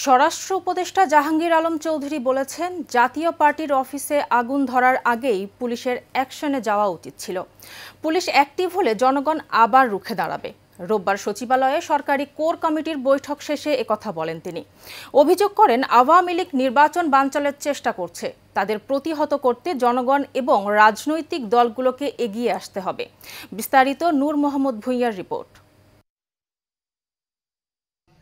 স্বরাষ্ট্র উপদেষ্টা জাহাঙ্গীর আলম চৌধুরী বলেছেন, জাতীয় পার্টির অফিসে আগুন ধরার আগেই পুলিশের অ্যাকশনে যাওয়া উচিত ছিল। পুলিশ অ্যাক্টিভ হলে জনগণ আবার রুখে দাঁড়াবে। রোববার সচিবালয়ে সরকারি কোর কমিটির বৈঠক শেষে একথা বলেন তিনি। অভিযোগ করেন, আওয়ামী লীগ নির্বাচন বানচালের চেষ্টা করছে। তাদের প্রতিহত করতে জনগণ এবং রাজনৈতিক দলগুলোকে এগিয়ে আসতে হবে। বিস্তারিত নূর মোহাম্মদ ভূঁইয়ার রিপোর্ট।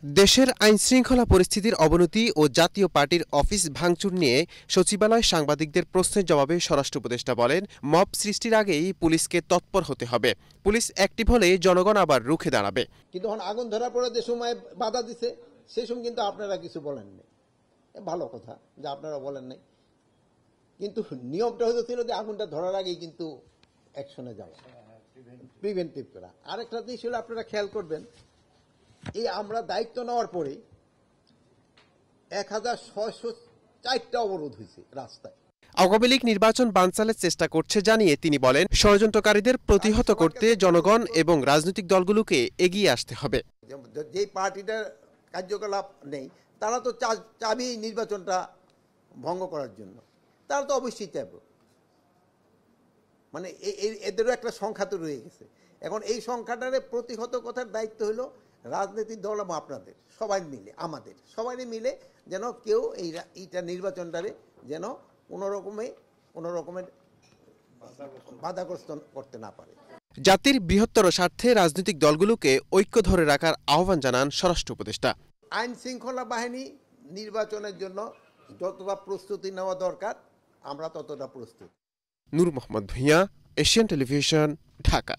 দেশের আইনশৃঙ্খলা পরিস্থিতির অবনতি ও জাতীয় পার্টির অফিস ভাঙচুর নিয়ে সচিবালয় সাংবাদিকদের প্রশ্নের জবাবে স্বরাষ্ট্র উপদেষ্টা বলেন, মব সৃষ্টির আগেই পুলিশকে তৎপর হতে হবে। পুলিশ অ্যাক্টিভ হলে জনগণ আবার রুখে দাঁড়াবে। কিন্তু আগুন ধরার পরে যে সময় বাধা দিছে সেই সময় কিন্তু আপনারা কিছু বলেননি। ভালো কথা যে আপনারা বলেন নাই, কিন্তু নিয়মটা ছিল যে আগুনটা ধরার আগেই কিন্তু অ্যাকশনে যাওয়া, প্রিভেন্টিভ করা। আরেকটা জিনিস হলো আপনারা খেয়াল করবেন, এই আমরা দায়িত্ব নেওয়ার পরে 1604টা অবরোধ হয়েছে রাস্তায়। আওয়ামী লীগ নির্বাচন বানচালের চেষ্টা করছে জানিয়ে তিনি বলেন, ষড়যন্ত্রকারীদের প্রতিহত করতে জনগণ এবং রাজনৈতিক দলগুলোকে এগিয়ে আসতে হবে। যে পার্টিটার কার্যকলাপ নেই তারা তো চাবি নির্বাচনটা ভঙ্গ করার জন্য, তারা তো অবশ্যই চাইব। মানে এদেরও একটা সংখ্যা তো রয়ে গেছে। এখন এই সংখ্যাটারে প্রতিহত করার দায়িত্ব হলো রাজনৈতিক দল এবং আপনাদের সবাই মিলে, আমাদের সবাই মিলে যেন কেউ এইটা নির্বাচনটারে যেন কোনো রকমের বাধাগ্রস্ত করতে না পারে। জাতির বৃহত্তর স্বার্থে রাজনৈতিক দলগুলোকে ঐক্য ধরে রাখার আহ্বান জানান স্বরাষ্ট্র উপদেষ্টা। আইন শৃঙ্খলা বাহিনী নির্বাচনের জন্য যতটা প্রস্তুতি নেওয়া দরকার আমরা ততটা প্রস্তুত। নূর মোহাম্মদ ভূঁইয়া, এশিয়ান টেলিভিশন, ঢাকা।